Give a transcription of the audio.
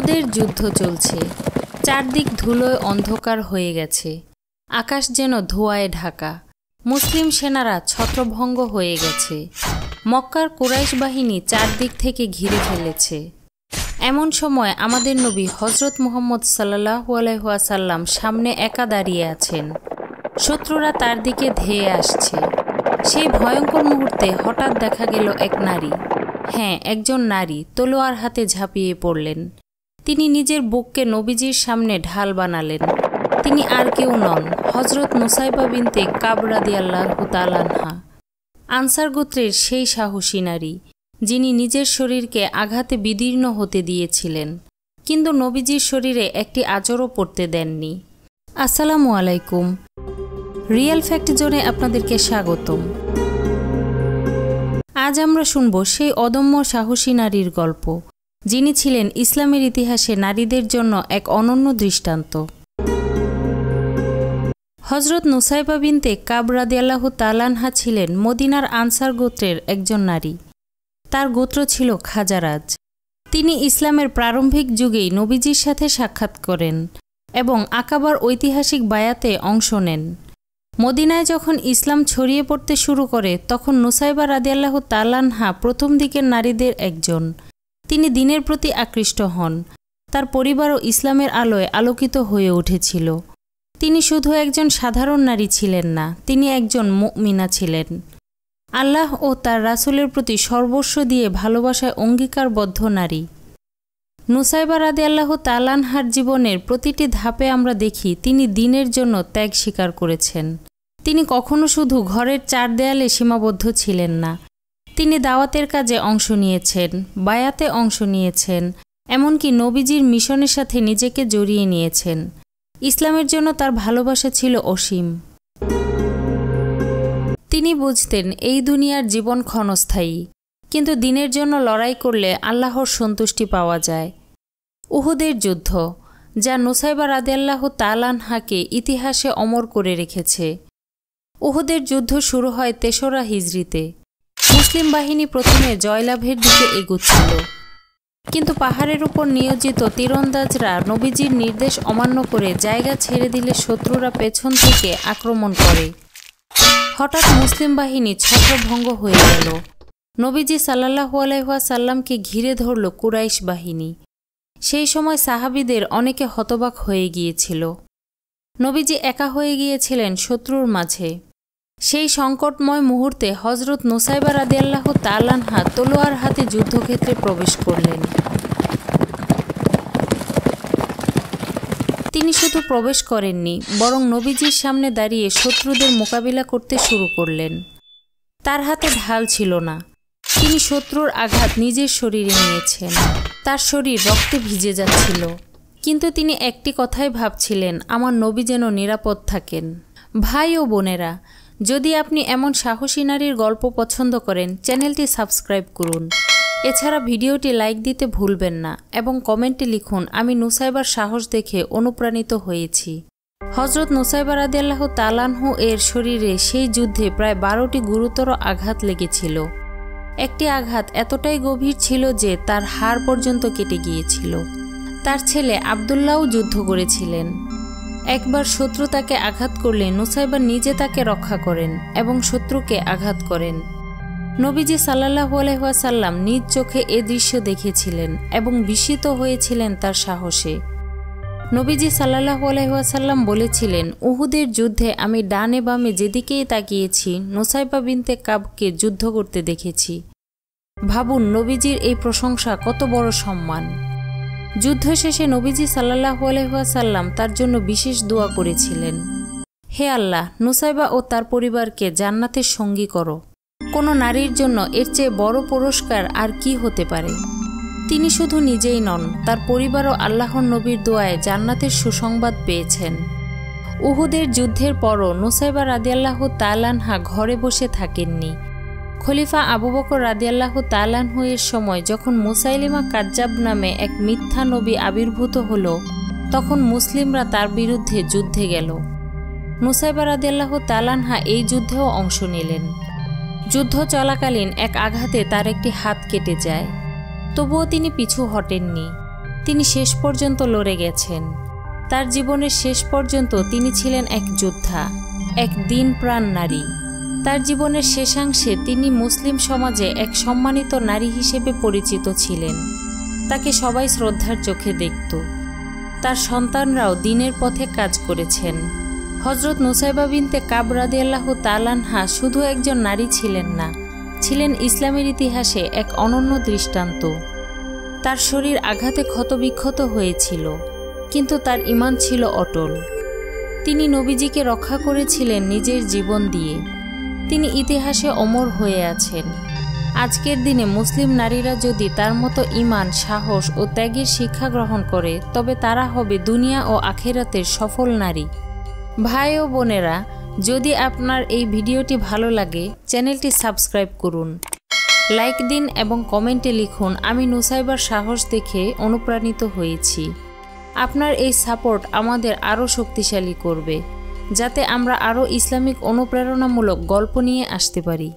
উহুদের যুদ্ধ চলছে। চারদিক ধুলোয় অন্ধকার হয়ে গেছে। আকাশ যেন ধোঁয়ায় ঢাকা। মুসলিম সেনারা ছত্রভঙ্গ হয়ে গেছে। মক্কার কুরাইশ বাহিনী চারদিক থেকে ঘিরে ফেলেছে। এমন সময় আমাদের নবী হজরত মুহাম্মদ সাল্লাল্লাহু আলাইহি ওয়াসাল্লাম সামনে একা দাঁড়িয়ে আছেন। শত্রুরা তার দিকে ধেয়ে আসছে। সেই ভয়ঙ্কর মুহূর্তে হঠাৎ দেখা গেল এক নারী, হ্যাঁ একজন নারী, তলোয়ার হাতে ঝাঁপিয়ে পড়লেন। তিনি নিজের বুককে নবীজির সামনে ঢাল বানালেন। তিনি আর কেউ নন, হজরত নুসাইবা বিনতে কাব রাদিয়াল্লাহু তাআলা আনহা, আনসার গোত্রের সেই সাহসী নারী, যিনি নিজের শরীরকে আঘাতে বিদীর্ণ হতে দিয়েছিলেন, কিন্তু নবীজির শরীরে একটি আঁচড়ও পড়তে দেননি। আসসালামু আলাইকুম, রিয়েল ফ্যাক্ট জোনে আপনাদেরকে স্বাগতম। আজ আমরা শুনব সেই অদম্য সাহসী নারীর গল্প, যিনি ছিলেন ইসলামের ইতিহাসে নারীদের জন্য এক অনন্য দৃষ্টান্ত। হজরত নুসাইবা বিনতে কাব রাদিয়াল্লাহু তাআলা আনহা ছিলেন মদিনার আনসার গোত্রের একজন নারী। তার গোত্র ছিল খাজারাজ। তিনি ইসলামের প্রারম্ভিক যুগেই নবীজির সাথে সাক্ষাৎ করেন এবং আকাবার ঐতিহাসিক বায়াতে অংশ নেন। মদিনায় যখন ইসলাম ছড়িয়ে পড়তে শুরু করে, তখন নুসাইবা রাদিয়াল্লাহু তাআলা আনহা প্রথম দিকের নারীদের একজন। তিনি দ্বীনের প্রতি আকৃষ্ট হন। তার পরিবারও ইসলামের আলোয় আলোকিত হয়ে উঠেছিল। তিনি শুধু একজন সাধারণ নারী ছিলেন না, তিনি একজন মুমিনা ছিলেন। আল্লাহ ও তার রাসূলের প্রতি সর্বস্ব দিয়ে ভালোবাসায় অঙ্গীকারবদ্ধ নারী। নুসাইবা রাদিয়াল্লাহু তাআলা আনহার জীবনের প্রতিটি ধাপে আমরা দেখি তিনি দ্বীনের জন্য ত্যাগ স্বীকার করেছেন। তিনি কখনো শুধু ঘরের চার দেয়ালে সীমাবদ্ধ ছিলেন না। তিনি দাওয়াতের কাজে অংশ নিয়েছেন, বায়াতে অংশ নিয়েছেন, এমনকি নবীজির মিশনের সাথে নিজেকে জড়িয়ে নিয়েছেন। ইসলামের জন্য তার ভালোবাসা ছিল অসীম। তিনি বুঝতেন এই দুনিয়ার জীবন ক্ষণস্থায়ী, কিন্তু দ্বীনের জন্য লড়াই করলে আল্লাহর সন্তুষ্টি পাওয়া যায়। উহুদের যুদ্ধ, যা নুসাইবা রাদিয়াল্লাহু তাআলা আনহাকে ইতিহাসে অমর করে রেখেছে। উহুদের যুদ্ধ শুরু হয় ৩রা হিজরিতে। মুসলিম বাহিনী প্রথমে জয়লাভের দিকে এগুচ্ছিল, কিন্তু পাহাড়ের উপর নিয়োজিত তীরন্দাজরা নবীজির নির্দেশ অমান্য করে জায়গা ছেড়ে দিলে শত্রুরা পেছন থেকে আক্রমণ করে। হঠাৎ মুসলিম বাহিনী ছত্রভঙ্গ হয়ে গেল। নবীজি সাল্লাল্লাহু আলাইহি ওয়াসাল্লামকে ঘিরে ধরল কুরাইশ বাহিনী। সেই সময় সাহাবীদের অনেকে হতবাক হয়ে গিয়েছিল। নবীজি একা হয়ে গিয়েছিলেন শত্রুর মাঝে। সেই সংকটময় মুহূর্তে হজরত নুসাইবা রাদিয়াল্লাহু তাআলা আনহা তলোয়ার হাতে যুদ্ধক্ষেত্রে প্রবেশ করলেন। তিনি শুধু প্রবেশ করেননি, বরং নবীজির সামনে দাঁড়িয়ে শত্রুদের মোকাবিলা করতে শুরু করলেন। তার হাতে ঢাল ছিল না। তিনি শত্রুর আঘাত নিজের শরীরে নিয়েছেন। তার শরীর রক্তে ভিজে যাচ্ছিল, কিন্তু তিনি একটি কথাই ভাবছিলেন, আমার নবী যেন নিরাপদ থাকেন। ভাই ও বোনেরা, যদি আপনি এমন সাহসী নারীর গল্প পছন্দ করেন, চ্যানেলটি সাবস্ক্রাইব করুন। এছাড়া ভিডিওটি লাইক দিতে ভুলবেন না এবং কমেন্টে লিখুন, আমি নুসাইবার সাহস দেখে অনুপ্রাণিত হয়েছি। হজরত নুসাইবা রাদিয়াল্লাহু তাআলা আনহু এর শরীরে সেই যুদ্ধে প্রায় 12টি গুরুতর আঘাত লেগেছিল। একটি আঘাত এতটাই গভীর ছিল যে তার হাড় পর্যন্ত কেটে গিয়েছিল। তার ছেলে আবদুল্লাহও যুদ্ধ করেছিলেন। একবার শত্রু তাকে আঘাত করলে নুসাইবা নিজে তাকে রক্ষা করেন এবং শত্রুকে আঘাত করেন। নবীজি সাল্লাল্লাহু আলাইহি ওয়াসাল্লাম নিজ চোখে এ দৃশ্য দেখেছিলেন এবং বিস্মিত হয়েছিলেন তার সাহসে। নবীজি সাল্লাল্লাহু আলাইহি ওয়াসাল্লাম বলেছিলেন, উহুদের যুদ্ধে আমি ডানে বামে যেদিকেই তাকিয়েছি নুসাইবা বিনতে কাবকে যুদ্ধ করতে দেখেছি। ভাবুন, নবীজির এই প্রশংসা কত বড় সম্মান। যুদ্ধ শেষে নবীজি সাল্লাল্লাহু আলাইহি ওয়াসাল্লাম তার জন্য বিশেষ দোয়া করেছিলেন, হে আল্লাহ, নুসাইবা ও তার পরিবারকে জান্নাতের সঙ্গী করো। কোনো নারীর জন্য এর চেয়ে বড় পুরস্কার আর কি হতে পারে। তিনি শুধু নিজেই নন, তার পরিবারও আল্লাহর নবীর দোয়ায় জান্নাতের সুসংবাদ পেয়েছেন। উহুদের যুদ্ধের পরও নুসাইবা রাদিয়াল্লাহু তাআলা আনহা ঘরে বসে থাকেননি। খলিফা আবু বকর রাদিয়াল্লাহু তাআলা আনহু এর সময় যখন মুসাইলিমা কাজ্জাব নামে এক মিথ্যা নবী আবির্ভূত হল, তখন মুসলিমরা তার বিরুদ্ধে যুদ্ধে গেল। নুসাইবা রাদিয়াল্লাহু তাআলা আনহা এই যুদ্ধেও অংশ নিলেন। যুদ্ধ চলাকালীন এক আঘাতে তার একটি হাত কেটে যায়, তবুও তিনি পিছু হটেননি। তিনি শেষ পর্যন্ত লড়ে গেছেন। তার জীবনের শেষ পর্যন্ত তিনি ছিলেন এক যোদ্ধা, এক দিনপ্রাণ নারী। তার জীবনের শেষাংশে তিনি মুসলিম সমাজে এক সম্মানিত নারী হিসেবে পরিচিত ছিলেন। তাকে সবাই শ্রদ্ধার চোখে দেখত। তার সন্তানরাও দ্বীনের পথে কাজ করেছেন। হযরত নুসাইবা বিনতে কাব রাদিয়াল্লাহু তাআলা আনহা শুধু একজন নারী ছিলেন না, ছিলেন ইসলামের ইতিহাসে এক অনন্য দৃষ্টান্ত। তার শরীর আঘাতে ক্ষতবিক্ষত হয়েছিল, কিন্তু তার ঈমান ছিল অটল। তিনি নবীজিকে রক্ষা করেছিলেন নিজের জীবন দিয়ে। তিনি ইতিহাসে অমর হয়ে আছেন। আজকের দিনে মুসলিম নারীরা যদি তার মতো ঈমান, সাহস ও ত্যাগের শিক্ষা গ্রহণ করে, তবে তারা হবে দুনিয়া ও আখিরাতের সফল নারী। ভাই ও বোনেরা, যদি আপনার এই ভিডিওটি ভালো লাগে, চ্যানেলটি সাবস্ক্রাইব করুন, লাইক দিন এবং কমেন্টে লিখুন, আমি নুসাইবার সাহস দেখে অনুপ্রাণিত হয়েছি। আপনার এই সাপোর্ট আমাদের আরও শক্তিশালী করবে, যাতে আমরা আরও ইসলামিক অনুপ্রেরণামূলক গল্প নিয়ে আসতে পারি।